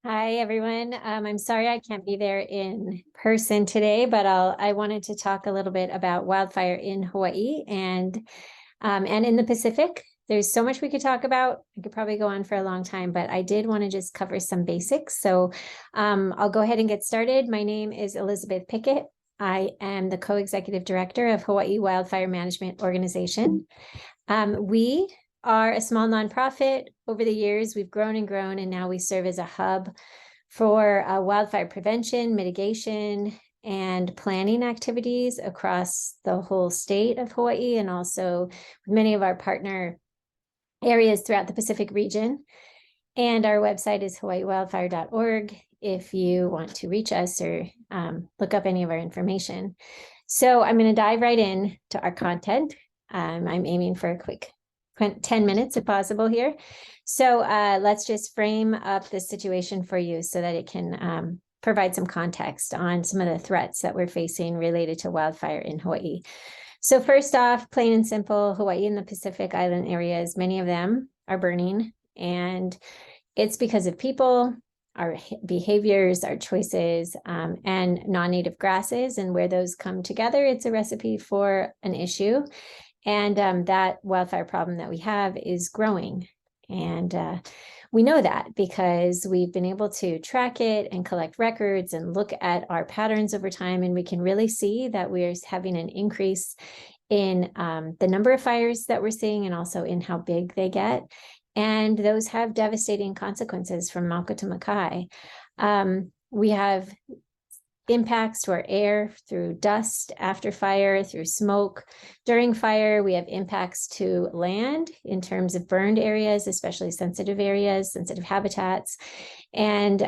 Hi, everyone. I'm sorry I can't be there in person today, but I wanted to talk a little bit about wildfire in Hawaii and in the Pacific. There's so much we could talk about. I could probably go on for a long time, but I did want to just cover some basics. So I'll go ahead and get started. My name is Elizabeth Pickett. I am the co-executive director of Hawaii Wildfire Management Organization. We are a small nonprofit. Over the years, we've grown and grown, and now we serve as a hub for wildfire prevention, mitigation, and planning activities across the whole state of Hawaii, and also many of our partner areas throughout the Pacific region. And our website is hawaiiwildfire.org if you want to reach us or look up any of our information. So I'm going to dive right in to our content. I'm aiming for a quick 10 minutes if possible here. So let's just frame up the situation for you so that it can provide some context on some of the threats that we're facing related to wildfire in Hawaii. So first off, plain and simple, Hawaii and the Pacific Island areas, many of them are burning, and it's because of people, our behaviors, our choices, and non-native grasses. And where those come together, it's a recipe for an issue. And that wildfire problem that we have is growing. And we know that because we've been able to track it and collect records and look at our patterns over time. And we can really see that we're having an increase in the number of fires that we're seeing and also in how big they get. And those have devastating consequences from Mauka to Makai. We have impacts to our air through dust after fire, through smoke. During fire, we have impacts to land in terms of burned areas, especially sensitive areas, sensitive habitats, and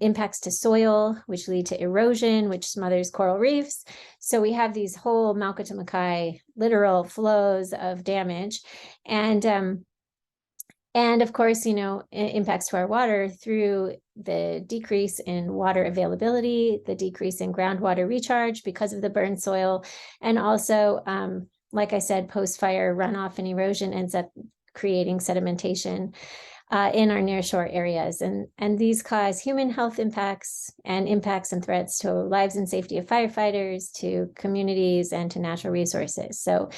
impacts to soil, which lead to erosion, which smothers coral reefs. So we have these whole Mauka to Makai literal flows of damage. And of course, impacts to our water through the decrease in water availability, the decrease in groundwater recharge because of the burned soil. And also, like I said, post-fire runoff and erosion ends up creating sedimentation in our nearshore areas. And these cause human health impacts and threats to lives and safety of firefighters, to communities, and to natural resources. So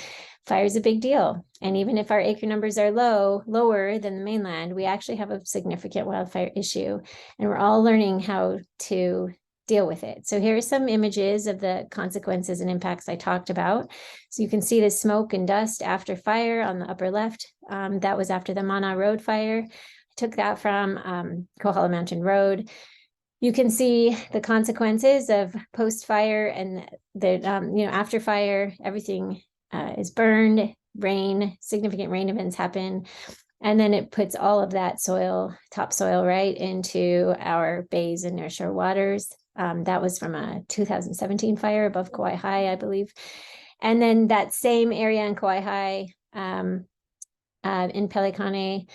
fire is a big deal. And even if our acre numbers are lower than the mainland, we actually have a significant wildfire issue. And we're all learning how to deal with it. So here are some images of the consequences and impacts I talked about. So you can see the smoke and dust after fire on the upper left. That was after the Mana Road fire. I took that from Kohala Mountain Road. You can see the consequences of post-fire and the after fire, everything is burned, significant rain events happen. And then it puts all of that topsoil right into our bays and nearshore waters. That was from a 2017 fire above Kauai High, I believe. And then that same area in Kauai High, in Pelikane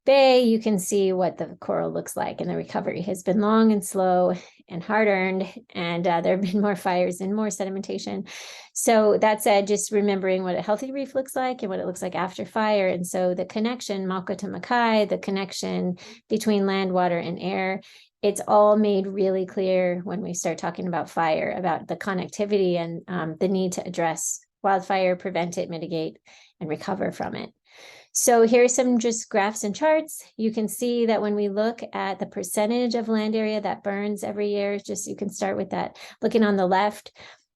Bay, you can see what the coral looks like, and the recovery has been long and slow and hard-earned, and there have been more fires and more sedimentation. So that said, just remembering what a healthy reef looks like and what it looks like after fire. And so the connection, Mauka to Makai, the connection between land, water, and air, it's all made really clear when we start talking about fire, about the connectivity and the need to address wildfire, prevent it, mitigate, and recover from it. So here's some just graphs and charts. You can see that when we look at the percentage of land area that burns every year, you can start with that. Looking on the left,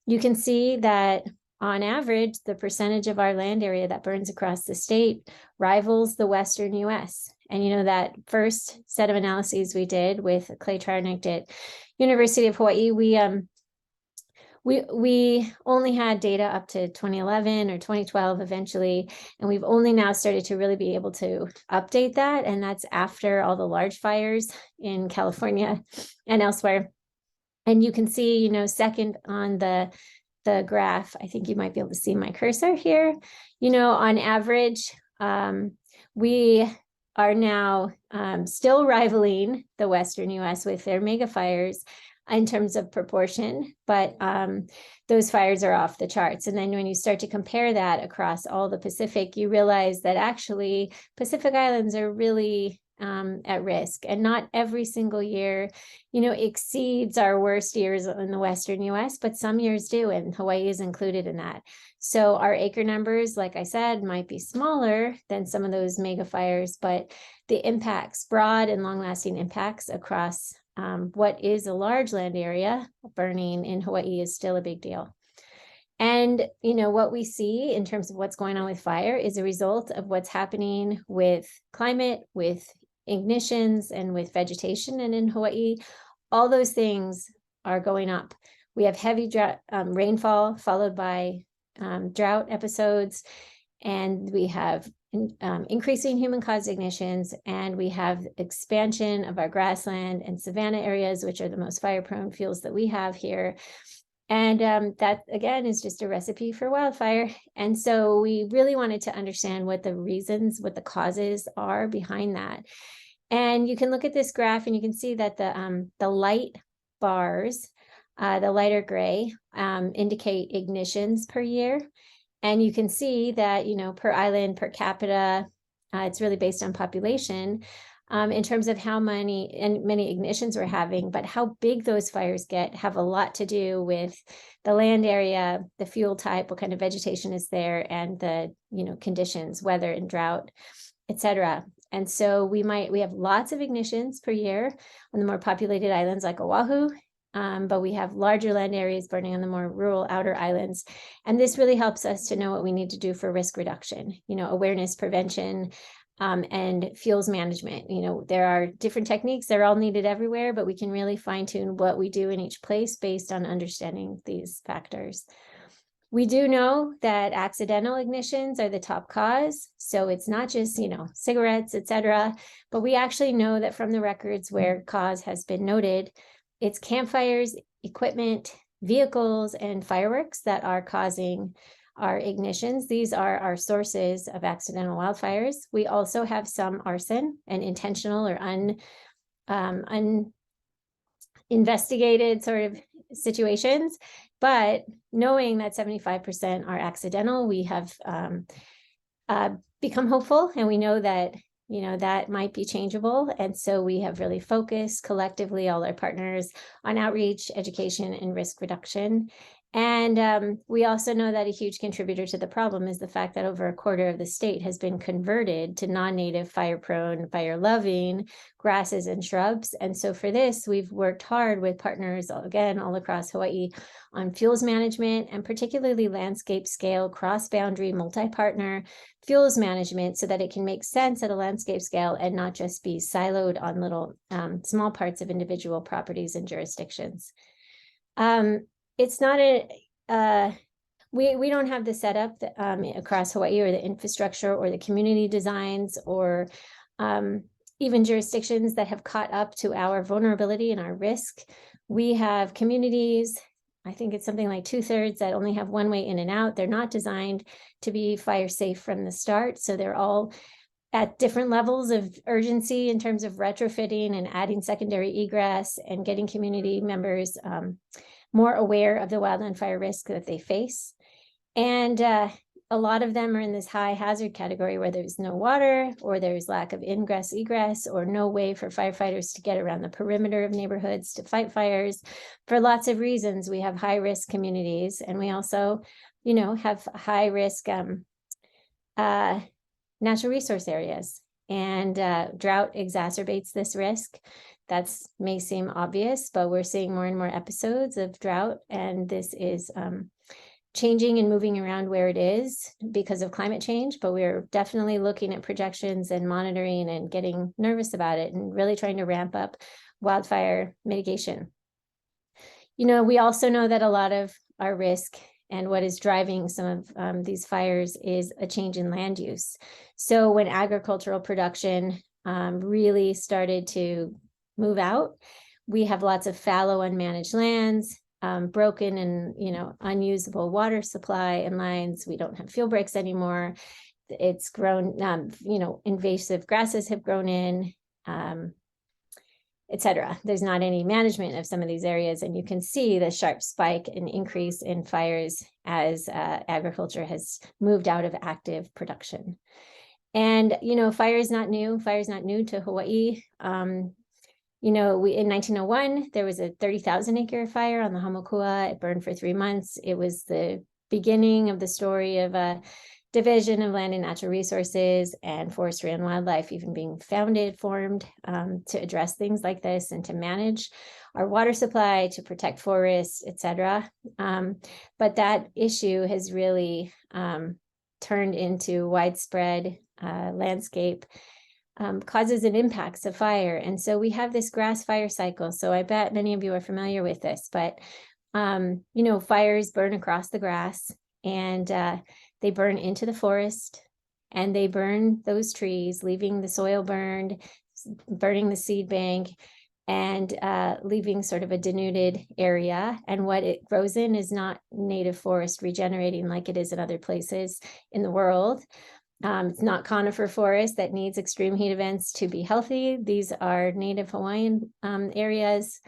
you can see that on average, the percentage of our land area that burns across the state rivals the Western US. And that first set of analyses we did with Clay Charnick at University of Hawaii, we only had data up to 2011 or 2012 eventually, and we've only now started to really be able to update that, and that's after all the large fires in California and elsewhere. And you can see, second on the graph, I think you might be able to see my cursor here, on average, we are now still rivaling the Western US with their mega fires in terms of proportion, but those fires are off the charts. And then when you start to compare that across all the Pacific, you realize that actually Pacific Islands are really at risk, and not every single year, exceeds our worst years in the Western US, but some years do, and Hawaii is included in that. So our acre numbers, like I said, might be smaller than some of those mega fires, but the impacts, broad and long-lasting impacts across what is a large land area burning in Hawaii, is still a big deal. And, what we see in terms of what's going on with fire is a result of what's happening with climate, with ignitions, and with vegetation. And in Hawaii, all those things are going up. We have heavy rainfall followed by drought episodes, and we have increasing human-caused ignitions, and we have expansion of our grassland and savanna areas, which are the most fire-prone fields that we have here. And that, again, is just a recipe for wildfire. And so we really wanted to understand what the reasons, what the causes are behind that. And you can look at this graph and you can see that the light bars, the lighter gray, indicate ignitions per year. And you can see that, per island, per capita, it's really based on population. In terms of how many ignitions we're having, but how big those fires get have a lot to do with the land area, the fuel type, what kind of vegetation is there, and the conditions, weather and drought, etc. And so we have lots of ignitions per year on the more populated islands like Oahu, but we have larger land areas burning on the more rural outer islands. And this really helps us to know what we need to do for risk reduction, awareness, prevention, and fuels management. There are different techniques, they're all needed everywhere, but we can really fine tune what we do in each place based on understanding these factors. We do know that accidental ignitions are the top cause. So it's not just, cigarettes, etc. But we actually know that from the records where cause has been noted, it's campfires, equipment, vehicles, and fireworks that are causing our ignitions. These are our sources of accidental wildfires. We also have some arson and intentional or uninvestigated sort of situations, but knowing that 75% are accidental, we have become hopeful, and we know that that might be changeable. And so we have really focused collectively, all our partners, on outreach, education, and risk reduction. And we also know that a huge contributor to the problem is the fact that over a quarter of the state has been converted to non-native, fire-prone, fire-loving grasses and shrubs. And so for this, we've worked hard with partners, again, all across Hawaii, on fuels management, and particularly landscape scale, cross-boundary, multi-partner fuels management, so that it can make sense at a landscape scale and not just be siloed on little small parts of individual properties and jurisdictions. It's not we don't have the setup that, across Hawaii, or the infrastructure or the community designs, or even jurisdictions that have caught up to our vulnerability and our risk. We have communities, I think it's something like 2/3, that only have one way in and out. They're not designed to be fire safe from the start. So they're all at different levels of urgency in terms of retrofitting and adding secondary egress and getting community members more aware of the wildland fire risk that they face. And a lot of them are in this high hazard category where there's no water, or there's lack of ingress, egress, or no way for firefighters to get around the perimeter of neighborhoods to fight fires. For lots of reasons, we have high risk communities, and we also, have high risk natural resource areas. And drought exacerbates this risk. That may seem obvious, but we're seeing more and more episodes of drought, and this is changing and moving around where it is because of climate change. But we're definitely looking at projections and monitoring and getting nervous about it, and really trying to ramp up wildfire mitigation. We also know that a lot of our risk and what is driving some of these fires is a change in land use. So when agricultural production really started to move out, we have lots of fallow, unmanaged lands, broken and unusable water supply and lines. We don't have fuel breaks anymore. It's grown, invasive grasses have grown in, etc. There's not any management of some of these areas, and you can see the sharp spike and increase in fires as agriculture has moved out of active production. And, fire is not new. Fire is not new to Hawaii. In 1901, there was a 30,000 acre fire on the Hamakua. It burned for 3 months. It was the beginning of the story of a division of land and natural resources and forestry and wildlife even being formed to address things like this and to manage our water supply, to protect forests, etc. But that issue has really turned into widespread landscape causes and impacts of fire. And so we have this grass fire cycle. So I bet many of you are familiar with this, but fires burn across the grass, and they burn into the forest, and they burn those trees, leaving the soil burned, burning the seed bank, and leaving sort of a denuded area. And what it grows in is not native forest regenerating like it is in other places in the world. It's not conifer forest that needs extreme heat events to be healthy. These are native Hawaiian areas,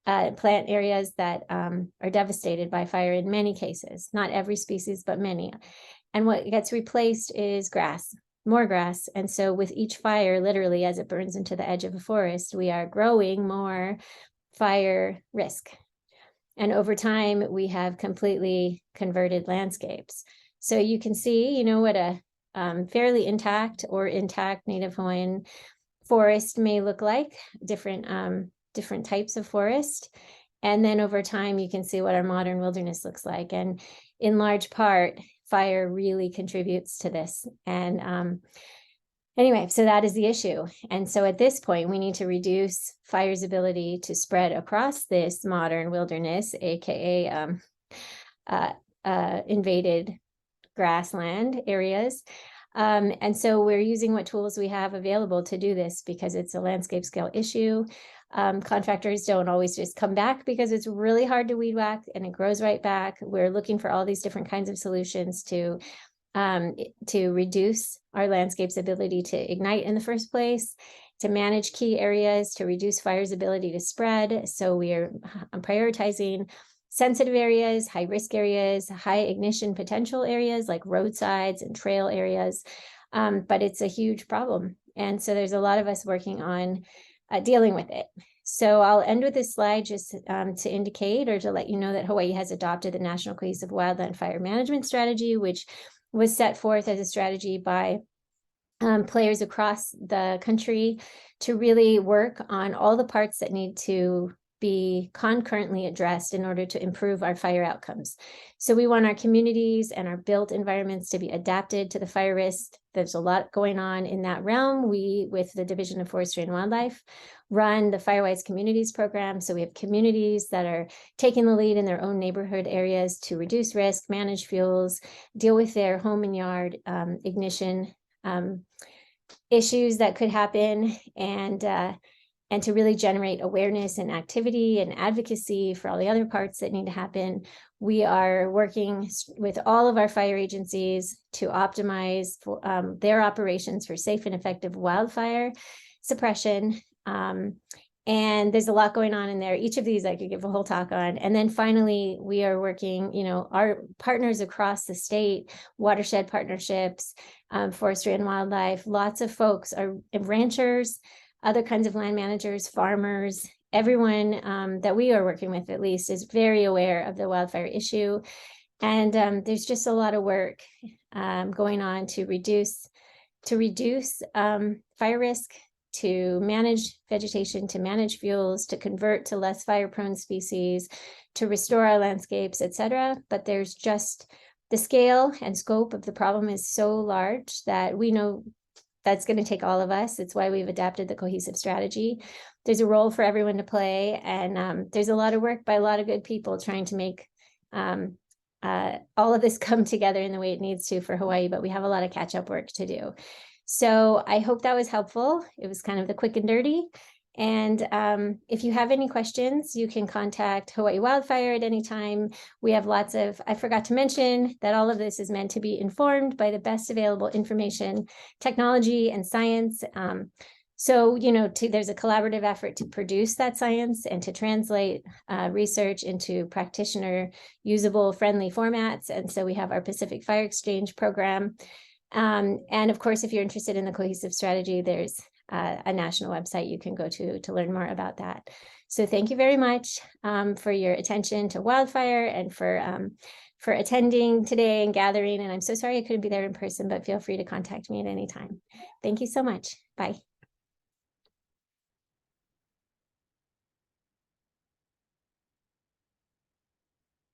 plant areas that are devastated by fire in many cases, not every species, but many. And what gets replaced is grass, more grass. And so with each fire, literally as it burns into the edge of a forest, we are growing more fire risk. And over time, we have completely converted landscapes. So you can see, what a fairly intact or intact native Hawaiian forest may look like, different types of forest. And then over time, you can see what our modern wilderness looks like. And in large part, fire really contributes to this. And anyway, so that is the issue. And so at this point, we need to reduce fire's ability to spread across this modern wilderness, aka invaded grassland areas. And so we're using what tools we have available to do this because it's a landscape scale issue. Contractors don't always just come back because it's really hard to weed whack and it grows right back. We're looking for all these different kinds of solutions to reduce our landscape's ability to ignite in the first place, to manage key areas, to reduce fire's ability to spread. So we are prioritizing sensitive areas, high risk areas, high ignition potential areas like roadsides and trail areas. But it's a huge problem. And so there's a lot of us working on dealing with it. So I'll end with this slide just to indicate or to let you know that Hawaii has adopted the National Cohesive Wildland Fire Management Strategy, which was set forth as a strategy by players across the country to really work on all the parts that need to be concurrently addressed in order to improve our fire outcomes. So we want our communities and our built environments to be adapted to the fire risk. There's a lot going on in that realm. We, with the Division of Forestry and Wildlife, run the Firewise Communities program. So we have communities that are taking the lead in their own neighborhood areas to reduce risk, manage fuels, deal with their home and yard ignition issues that could happen, and to really generate awareness and activity and advocacy for all the other parts that need to happen. We are working with all of our fire agencies to optimize their operations for safe and effective wildfire suppression. And there's a lot going on in there. Each of these I could give a whole talk on. And then finally, we are working, our partners across the state, watershed partnerships, forestry and wildlife, lots of folks are ranchers, other kinds of land managers, farmers, everyone that we are working with at least is very aware of the wildfire issue. And there's just a lot of work going on to reduce fire risk, to manage vegetation, to manage fuels, to convert to less fire-prone species, to restore our landscapes, etc. But there's just the scale and scope of the problem is so large that we know that's going to take all of us. It's why we've adapted the cohesive strategy. There's a role for everyone to play, and there's a lot of work by a lot of good people trying to make all of this come together in the way it needs to for Hawaii, but we have a lot of catch-up work to do. So I hope that was helpful. It was kind of the quick and dirty. And if you have any questions, you can contact Hawaii Wildfire at any time. We have lots of, I forgot to mention that all of this is meant to be informed by the best available information, technology, and science. So, there's a collaborative effort to produce that science and to translate research into practitioner usable, friendly formats. And so we have our Pacific Fire Exchange program, And of course, if you're interested in the cohesive strategy, there's a national website you can go to learn more about that. So thank you very much for your attention to Wildfire and for attending today and gathering. And I'm so sorry I couldn't be there in person, but feel free to contact me at any time. Thank you so much. Bye.